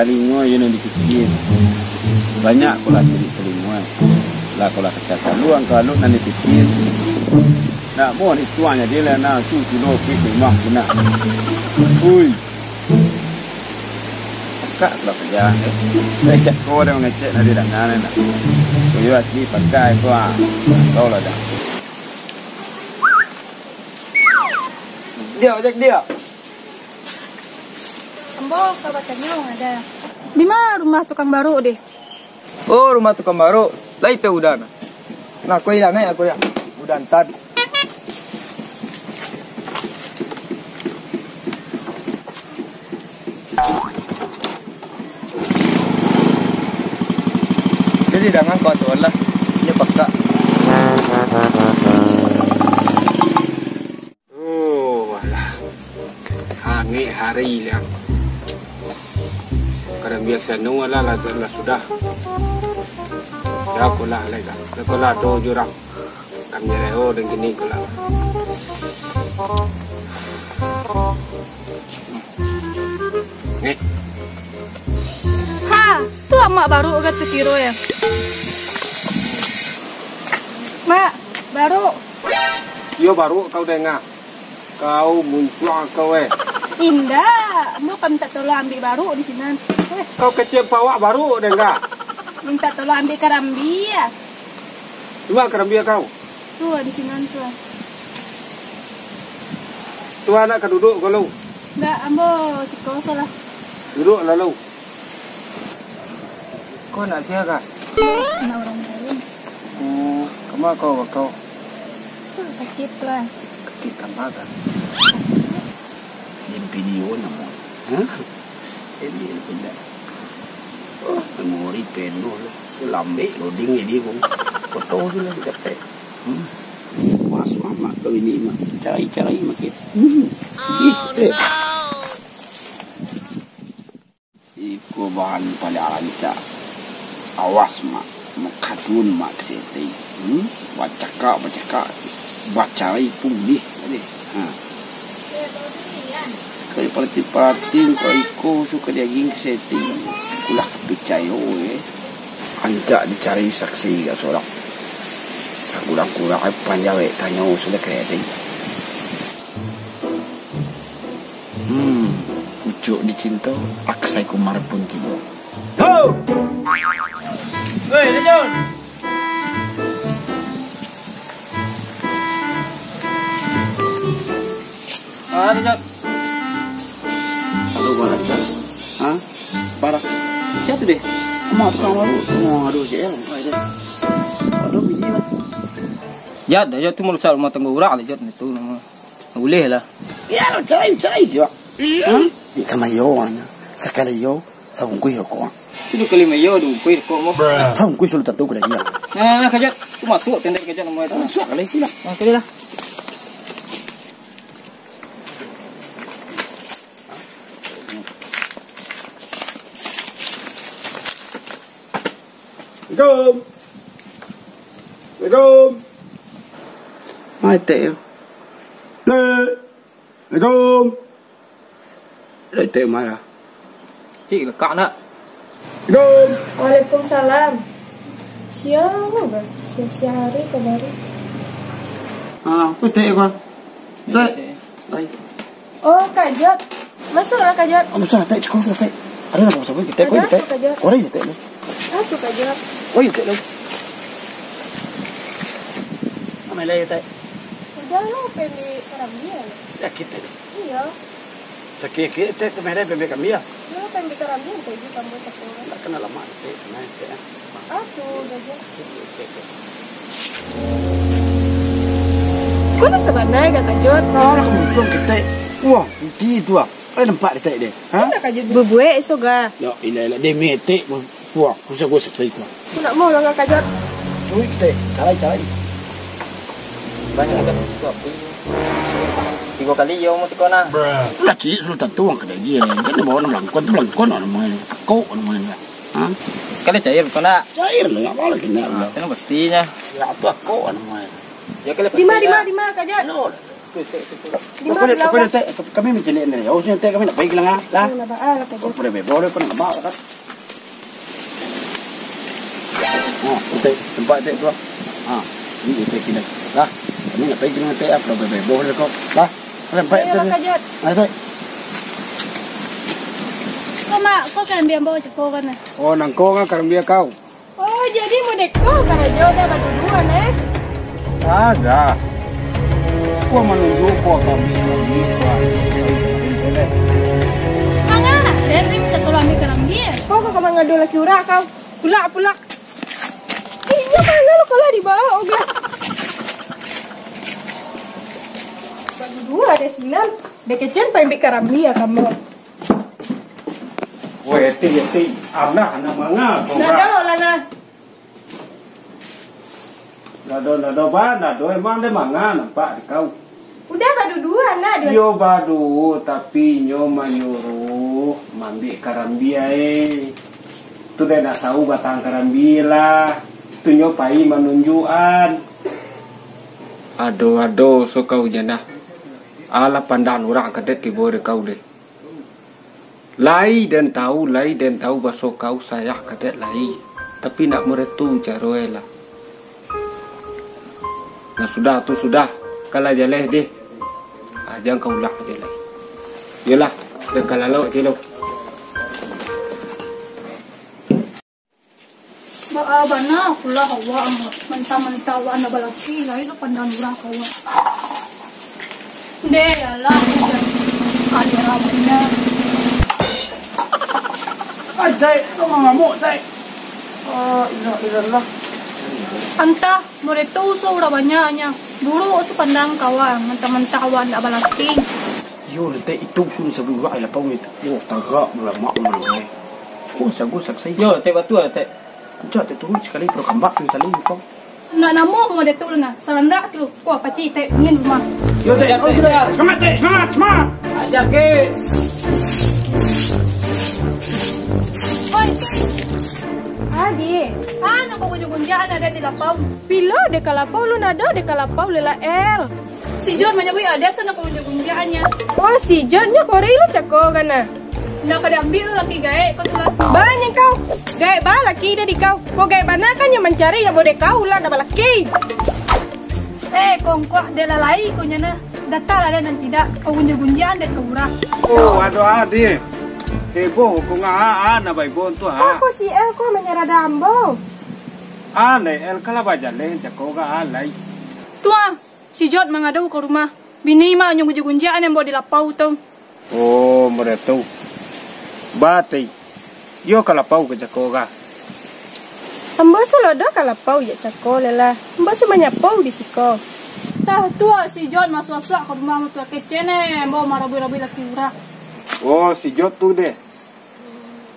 telinga yang dipikir. Banyak kalau jadi telinga. Lah kalau kata luang kalau nanti pikir. Nak mau ni tuanya dia lah nak tu lo pergi rumah kena. Ui. Kak lah kerja. Ngecek kau dah ngecek nanti dah ngana nak. Kau juga ni pakai kau ah. Tahu lah dah. Dia ojek dia. Ambo kabarnya ada. Di mana rumah tukang baru deh? Oh, rumah tukang baru. Lah itu udah. Nah, aku hilang aku ya. Udah tadi. Jadi jangan kau tuh lah. Ini paksa. Oh, walah. Hangi hari yang. Kadang biasa nunggu lah sudah. Aku lah lega. Aku lah do jurang. Kami leo dan gini aku lah. Nih. Ha, tu mak baru agak tu kiro ya. Mak, baru. Yo baru kau dengar. Kau muncul kau Indah, mau kami tak tolong ambil baru di sini. Kau kecil bawa baru dengar. Minta tolong ambil kerambi ya. Dua kerambi kau. Tuh di sini tuh. Tu anak kau duduk kalau. Enggak, ambo sekolah lah. Duduk lalu. Kau nak siapa? Kena orang lain. Oh, kamu kau. Sakit lah. Kita makan. Yang video nama. Hah? Ini benda. Oh, memori penuh lah. Lambe loading ini pun. Foto tu lah dekat. Mas mama kau ini mah. Cari makin. Iku bahan pada ancak. Awas mak. Makadun mak keseti. Baca bacai pun ni. Ha. Kau parti kau iko suka dia ging keseti. Kulah percaya Ancak dicari saksi gak seorang. Kurang-kurang panjang tanya sudah kayak tadi. Pucuk dicinta Aksai Kumar pun tiba. Ho! Woi, Lejon. Lejon. Halo, Barak. Hah? Barak. Siapa deh? Mak tukang baru. Aduh, JL. Aduh, biji lah. Jad tu merusak rumah tangga orang Jad itu nama. Boleh lah. Ya, cari je. Hah? Di kamayo ana. Sekali yo, sabun kuih ko. Itu kali mayo du kuih ko mo. Sabun kuih sudah tentu kuda dia. Nah, kajat. Tu masuk tendek kajat nama itu. Masuk kali sila. Nah, kali lah. Assalamualaikum. Mai teh. Assalamualaikum. Lại teh mai à? Chị là cạn ạ. Assalamualaikum. Waalaikumsalam. Siapa? Hari kemarin. Aku teh kan. Đây. Oh, Kajat. Masuklah Kajat. Masuk teh cukup teh. Ada apa sampai kita kau teh? Kau ini teh. Aku Kajat. Oh, yuk teh. Amai lagi teh. Udah lo pembe kerambi ya? Ya kita. Iya. Sakit teh kemarin pembe kami ya. Lo pembe kerambi yang tadi kamu cakap. Tak kenal lama teh, naik teh. Aku Kajat. Kau nak sebenarnya gak Kajat? Nah, untung kita. Wah, itu dua. Nampak dia deh. Ha? Nak Kajat berbuat esok ga? Ya, ilah dia metek. Wah, kusah sakit kau. Aku nak mau lah Kajat. Cuy kita, carai. Banyak kan suap. 3 kali yo mo sikona. Laki sudah tentu ang kada dia. Kan dia bawa melangkon tu melangkon namanya. Aku namanya. Ha? Kali cair kona. Cair lah, apa lagi nak. Kan pastinya. Ya tu aku namanya. Ya kali Di mana Kajat? No. Di mana Kau dah tak kami mencari ni. Oh, sini tak kami nak pergi lah. Lah. Kau boleh pun nak bawa kan. Untuk tempat tak tu. Ini tak kita. Lah. Kami nak pergi dengan tak apa boleh kau. Lah. Sampai tu. Tak. Kau mak, kau kan biar bawa cekok kan? Oh, nang kau kan karambia kau. Oh, jadi mau deko kalau jauh dah berdua Agak. Kau menunjuk kau kami ni kau. Mana? Dari minta tolong ambil karambia. Kau kau ngadu laki ura kau. Pulak. Ini mana lo kalau di bawah oga. Berdua ada sinan. Dekecen pengen ambil karambia kamu. Woi, eti. Anak manga kau. Lana. Nado ba, nado emang dia manga nampak di kau. Udah berdua nah dia. Yo badu, tapi nyo menyuruh mambi karambia Tu dia nak tahu batang karambia lah. Tu nyo pai menunjukan. Aduh, so kau jana. Ala pandan orang kadet tibo de kau deh. Lai dan tahu baso kau saya kadet lai. Tapi nak meretu caroela. Nah sudah. Kalau jaleh deh. Jangan kau lah jaleh. Yalah, dan kalau lo cilo. Bana pula hawa mentah-mentah wa na balaki lai lo pandan ura kawa. De ala ali ramanya. Dek, kau ngamuk dek. Ilah. Anta moreto uso ura banyaknya. Dulu uso pandang kawan mentah-mentah wa na balaki. Yo, dek itu pun sebelum lah pau ni. Oh, tagak mak mana. Oh, sagus saksi. Yo, teh batu teh. Kujak turun sekali pro kambak tu tali kau. Na namo moreto na saranda tu ko paci te ngin rumah. Yo, dek. Semangat. Ajar ke. Oi. Adi, ano ko gunjaan ada di lapau. Pilo de kalapau lu nado de kalapau lela el. Si John manyawi ada sana ko gunjaannya. Oh, si Johnnya kore lu cako kana. Na kada ambil lu laki gae ko tulah. Banyak kau. Gae ba laki dia di kau. Ko gae bana kan yang mencari yang bode kau lah da laki. Kongkok de lalai ko nya na. Datal ada dan tidak ko gunjaan de kurang. Oh, aduh adi. Heboh ko nga na baibon tu ha. Ako si El ko menyara dambo. Ale el kala bajale jako ga alai. Tua, si Jod mengadu ke rumah. Bini mah nyunggu-gunjaan yang bawa di lapau tu. Oh, meretu. Batai. Yo kala pau ke jako ga. Ambo selodo kalapau ya cako lela. Ambo semanyapau di siko. Tah tua si Jod masuk-masuk ke rumah mutua kecene. Bawa marabi-rabi laki ura. Oh, si Jod tu deh.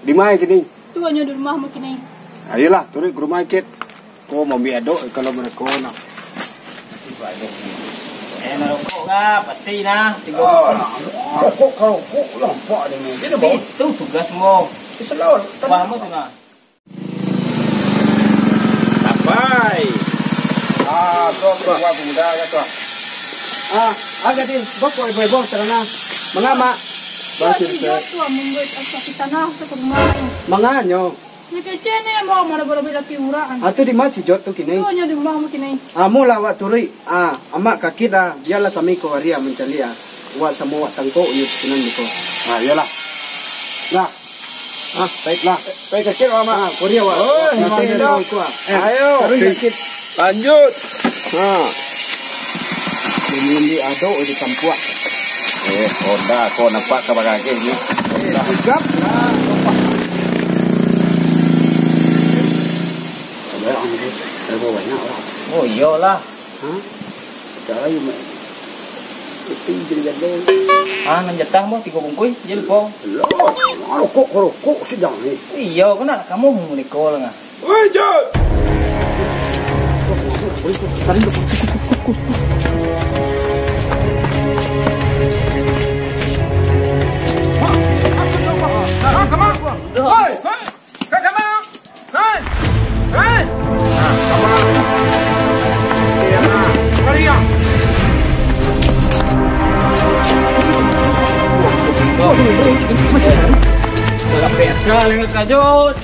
Di mana kini? Tua nyo di rumah mungkin ni. Ayolah, turun ke rumah kit. Kau mau biado kalau mereka nak. Merokok ka, pasti na. Rokok lampak dia ni. Dia bawa. Itu tugas mo. Selalu. Paham mo tu na. Sampai. Kau berapa muda ya tu? Agak di bokoi boy sana. Mengama? Tua si Jod tua membuat asal kita nak ke rumah. Manganyo. Ni kecene bawa marabi-rabi laki ura. Atu di mana si Jod tu kini? Tua nyo di rumah mungkin ni. Mula wak turi. Amak kakit biarlah kami ko waria mencari wak semua wak tangko yuk sinan niko. Ayolah. Nah. Baiklah. Baik kakit amak. Korea wak. Ayo. Kakit. Lanjut. Ini ado di kampuak. Honda, kau nampak kabar kaki ni? Sigap. Banyak orang. Oh iyalah. Cari itu jadi. Nang jatah mo 3 bungkus jel po. Rokok sedang ni. Iya, kena kamu menikol nga. Oi, Jod. lengket kajut.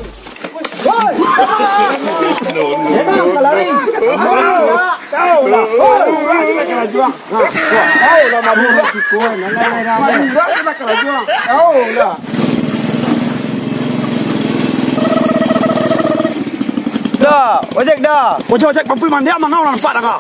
Woi. Kau lari. Kau lah. Kita juang. Kau lah madu sikon. Madu kita kena juang. Kau lah. Dah, ojek dah. Ojek pampu mandia mangau nampak dah kau.